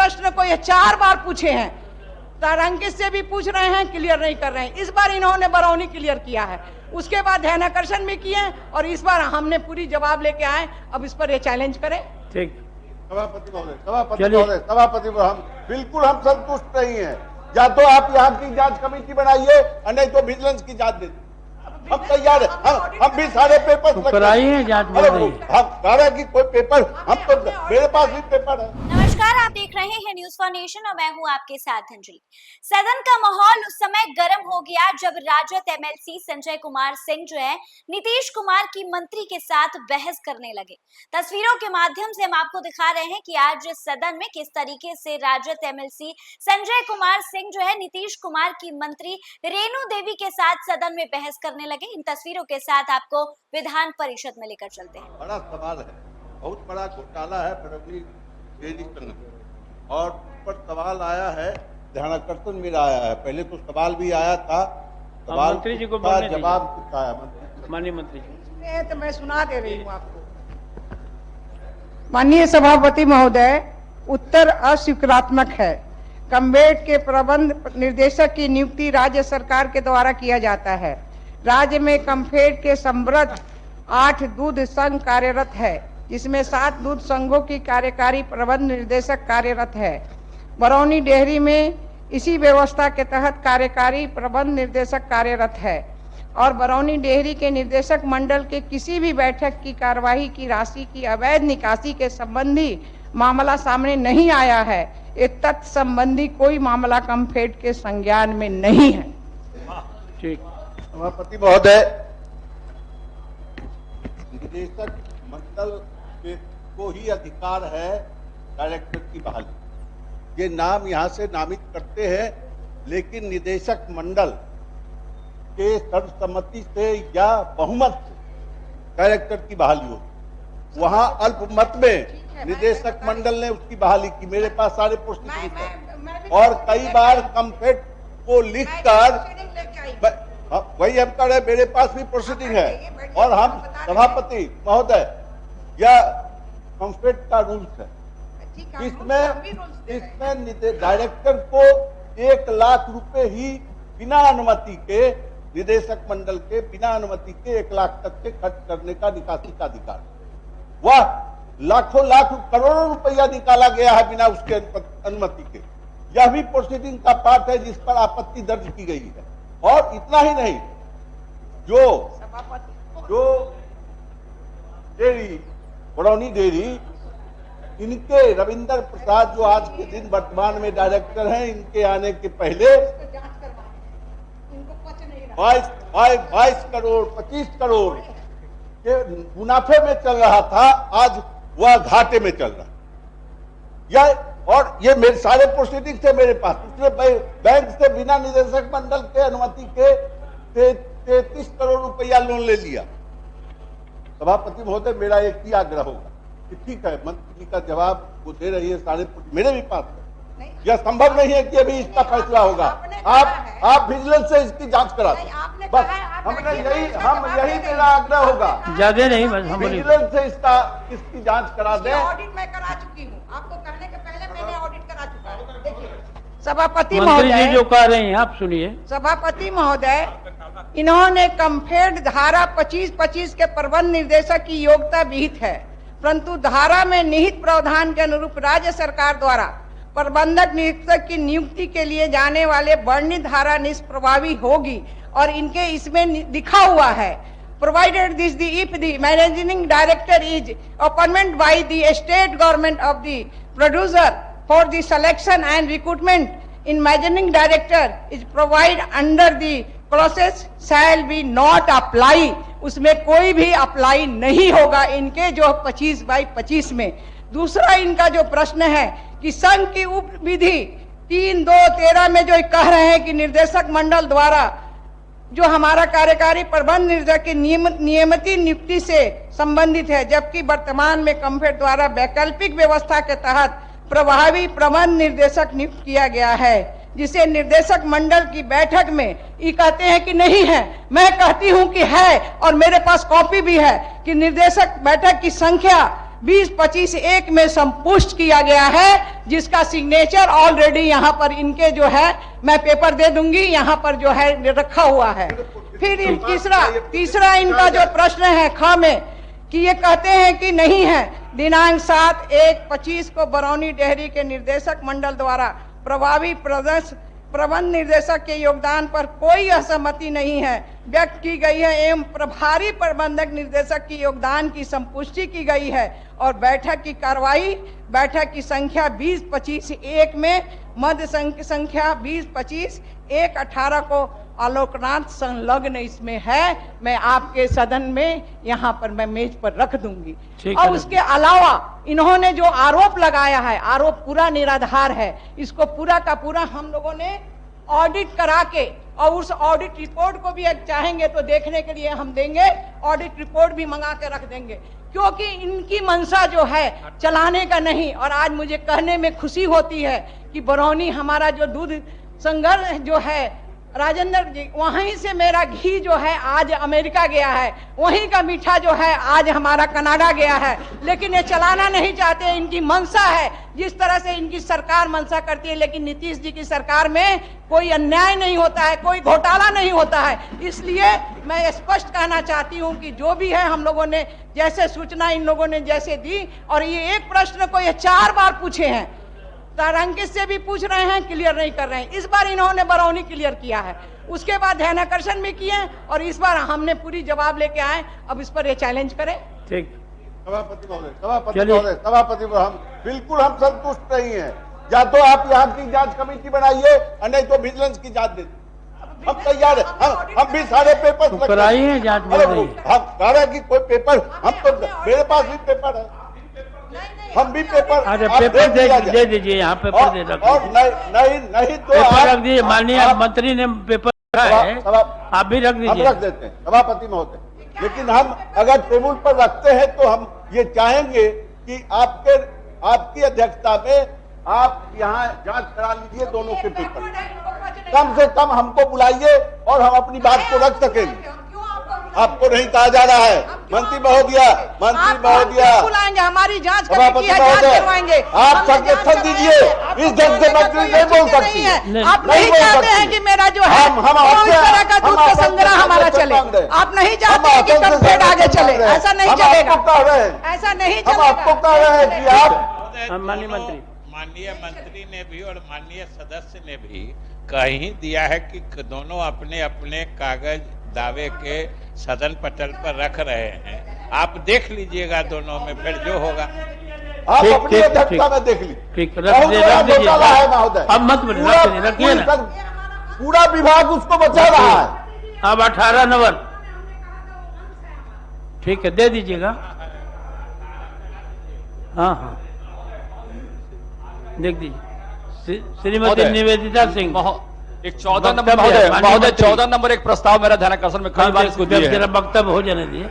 प्रश्न को ये 4 बार पूछे हैं। तारांकित से भी पूछ रहे हैं, क्लियर नहीं कर रहे हैं। इस बार इन्होंने बरौनी क्लियर किया है, उसके बाद ध्यानाकर्षण भी किए और इस बार हमने पूरी जवाब लेके आए। अब इस पर ये चैलेंज करें। ठीक। सभापति महोदय, हम बिल्कुल हम संतुष्ट नहीं है। या तो आप यहाँ की जांच कमेटी बनाइए और नहीं तो विजिलेंस की जांच दे। हम तैयार है, हम भी सारे पेपर कराइए जांच में नहीं। हम कह रहे हैं कि कोई पेपर, हम तो मेरे पास भी पेपर है। नमस्कार, आप देख रहे हैं न्यूज फॉर नेशन और मैं हूं आपके साथ अंजलि। सदन का माहौल उस समय गर्म हो गया जब राजद एमएलसी संजय कुमार सिंह जो है नीतीश कुमार की मंत्री के साथ बहस करने लगे। तस्वीरों के माध्यम से हम आपको दिखा रहे हैं कि आज सदन में किस तरीके से राजद एमएलसी संजय कुमार सिंह जो है नीतीश कुमार की मंत्री रेणु देवी के साथ सदन में बहस करने लगे। इन तस्वीरों के साथ आपको विधान परिषद में लेकर चलते हैं। बड़ा सवाल है, बहुत बड़ा घोटाला है फडणवीस डेयरी संघ, और पर सवाल आया है, ध्यानाकर्षण मेरा आया है। पहले तो सवाल भी आया था, सवाल मंत्री जी को जवाब कुछ आया। माननीय मंत्री जी, तो मैं सुना दे रही हूँ आपको। माननीय सभापति महोदय, उत्तर अस्वीकारात्मक है। कम्बेड के प्रबंध निर्देशक की नियुक्ति राज्य सरकार के द्वारा किया जाता है। राज्य में कम्फेड के समृद्ध 8 दूध संघ कार्यरत है, जिसमें 7 दूध संघों की कार्यकारी प्रबंध निर्देशक कार्यरत है। बरौनी डेयरी में इसी व्यवस्था के तहत कार्यकारी प्रबंध निर्देशक कार्यरत है और बरौनी डेयरी के निर्देशक मंडल के किसी भी बैठक की कार्यवाही की राशि की अवैध निकासी के संबंधी मामला सामने नहीं आया है। इस तथ्य संबंधी कोई मामला कम्फेड के संज्ञान में नहीं है। ठीक। सभापति महोदय, निदेशक मंडल को ही अधिकार है डायरेक्टर की बहाली। ये नाम यहाँ से नामित करते हैं, लेकिन निदेशक मंडल के सर्वसम्मति से या बहुमत से डायरेक्टर की बहाली होती। वहाँ अल्पमत में निदेशक मंडल ने उसकी बहाली की। मेरे पास सारे प्रोसीडिंग है और कई बार कम्फेड को लिखकर, वही हम कह रहे, मेरे पास भी प्रोसीडिंग है। और हम सभापति महोदय, यह कम्फेड का रूल्स है, इसमें डायरेक्टर को 1 लाख रुपए ही बिना अनुमति के, निदेशक मंडल के बिना अनुमति के 1 लाख तक के खर्च करने का निकासी का अधिकार। वह लाखों लाख करोड़ों रुपया निकाला गया है बिना उसके अनुमति के। यह भी प्रोसीडिंग का पार्ट है जिस पर आपत्ति दर्ज की गई है। और इतना ही नहीं, जो डेयरी, बरौनी डेयरी, इनके रविंद्र प्रसाद जो आज के दिन वर्तमान में डायरेक्टर हैं, इनके आने के पहले 22 करोड़ 25 करोड़ के मुनाफे में चल रहा था, आज वह घाटे में चल रहा। यह और ये मेरे सारे प्रोसीडिंग थे मेरे पास। उसने बैंक से बिना निदेशक मंडल के अनुमति के 33 करोड़ रुपया लोन ले लिया। सभापति महोदय, मेरा एक ही आग्रह होगा कि ठीक है, मंत्री जी का जवाब वो दे रही है, सारे मेरे भी पास है। यह संभव नहीं है कि अभी इसका फैसला होगा। आप विजिलेंस से इसकी जांच करा दें, बस हमने यही मेरा आग्रह होगा। ज्यादा नहीं, बस हम विजिलेंस से इसकी जांच करा दें। ऑडिट मैं करा चुकी हूँ, आपको कहने के पहले मैंने ऑडिट करा चुका है। देखिए सभापति मंत्री महोदय, जी जो कह रहे हैं आप सुनिए। सभापति महोदय, इन्होंने कम्फेड धारा 25-25 के प्रबंध निर्देशक की योग्यता विहित है, परंतु धारा में निहित प्रावधान के अनुरूप राज्य सरकार द्वारा प्रबंधक निरीक्षक की नियुक्ति के लिए जाने वाले वर्णित धारा निष्प्रभावी होगी और इनके इसमें लिखा हुआ है, provided this the if the managing director is appointed by the state government of the producer for the selection and recruitment in managing director is provided under the process shall be not apply। उसमें कोई भी apply नहीं होगा इनके जो 25/25 में। दूसरा इनका जो प्रश्न है कि संघ की उप विधि 3-2-13 में जो कह रहे हैं कि निर्देशक मंडल द्वारा जो हमारा कार्यकारी प्रबंध निर्देशक की नियमित नियुक्ति से संबंधित है, जबकि वर्तमान में कम्फेड द्वारा वैकल्पिक व्यवस्था के तहत प्रभावी प्रबंध निर्देशक नियुक्त किया गया है, जिसे निर्देशक मंडल की बैठक में ये कहते हैं कि नहीं है। मैं कहती हूं कि है और मेरे पास कॉपी भी है कि निर्देशक बैठक की संख्या 20-25 एक में संपुष्ट किया गया है, जिसका सिग्नेचर ऑलरेडी यहाँ पर इनके जो है, मैं पेपर दे दूंगी, यहाँ पर जो है रखा हुआ है। फिर तीसरा इनका जो प्रश्न है ख में, कि ये कहते हैं कि नहीं है, दिनांक 7/1/25 को बरौनी डेयरी के निर्देशक मंडल द्वारा प्रभावी प्रबंध निर्देशक के योगदान पर कोई असहमति नहीं है व्यक्त की गई है एवं प्रभारी प्रबंधक निर्देशक की योगदान की संपुष्टि की गई है, और बैठक की कार्रवाई बैठक की संख्या 20-25-1 में मध्य संख्या 20-25-1-18 को आलोकनाथ संलग्न इसमें है। मैं आपके सदन में यहाँ पर मैं मेज पर रख दूंगी। और उसके अलावा इन्होंने जो आरोप लगाया है, आरोप पूरा निराधार है। इसको पूरा का पूरा हम लोगों ने ऑडिट करा के, और उस ऑडिट रिपोर्ट को भी चाहेंगे तो देखने के लिए हम देंगे, ऑडिट रिपोर्ट भी मंगा के रख देंगे, क्योंकि इनकी मंशा जो है चलाने का नहीं। और आज मुझे कहने में खुशी होती है कि बरौनी हमारा जो दूध संघर्ष जो है, राजेंद्र जी, वहीं से मेरा घी जो है आज अमेरिका गया है, वहीं का मीठा जो है आज हमारा कनाडा गया है, लेकिन ये चलाना नहीं चाहते। इनकी मंशा है, जिस तरह से इनकी सरकार मंशा करती है, लेकिन नीतीश जी की सरकार में कोई अन्याय नहीं होता है, कोई घोटाला नहीं होता है। इसलिए मैं स्पष्ट कहना चाहती हूं कि जो भी है, हम लोगों ने जैसे सूचना इन लोगों ने जैसे दी, और ये एक प्रश्न को ये 4 बार पूछे हैं, तारांकित से भी पूछ रहे हैं, क्लियर नहीं कर रहे हैं। इस बार इन्होंने बरौनी क्लियर किया है, उसके बाद ध्यानाकर्षण भी किए, और इस बार हमने पूरी जवाब लेके आए। अब इस पर ये चैलेंज करें। ठीक। सभापति महोदय, हम बिल्कुल हम संतुष्ट नहीं है। या तो आप यहाँ की जांच कमेटी बनाइए, और नहीं तो विजिलेंस की जांच दे। हम तैयार है, हम भी सारे पेपर कराइए जांच। हम कह रहे हैं कि कोई पेपर, हम तो मेरे पास भी पेपर है, हम भी पेपर पेपर दे दीजिए, यहाँ पेपर दे रखिए। और नहीं तो पेपर रख दीजिए, माननीय मंत्री ने पेपर रखा है, आप भी रख दीजिए। रख देते हैं सभापति महोदय, लेकिन हम अगर टेबल पर रखते हैं तो हम ये चाहेंगे कि आपकी अध्यक्षता में आप यहाँ जांच करा लीजिए दोनों के पेपर, कम से कम हमको बुलाइए और हम अपनी बात को रख सकेंगे। आपको नहीं कहा जा रहा है, मंत्री महोदय, बुलाएंगे, हमारी जांच करवाएंगे। आप सर्वेक्षण दीजिए, इस ढंग से मंत्री नहीं बोल सकती है। आप नहीं चाहते हैं कि मेरा जो है इस तरह का दूध का संग्रह हमारा चले, आप नहीं चाहते हैं कि कंफेड आगे चले, ऐसा नहीं चलेगा, ऐसा नहीं चलेगा। आपको कह रहे हैं कि आप माननीय मंत्री ने भी और माननीय सदस्य ने भी कहीं दिया है कि दोनों अपने अपने कागज दावे के सदन पटल पर रख रहे हैं। आप देख लीजिएगा दोनों में, फिर जो होगा आप अपनी अध्यक्षता में देख लीजिए। ठीक, रख दीजिए महोदय, अब मत रखिए ना, पूरा विभाग उसको बचा रहा है। अब 18 नंबर, ठीक है, दे दीजिएगा। हाँ, देख दीजिए। श्रीमती निवेदिता सिंह, एक 14 नंबर महोदय 14 नंबर एक प्रस्ताव मेरा ध्यानाकर्षण में कई बार इसको दिया है। जरा वक्तव्य हो जाने दिए।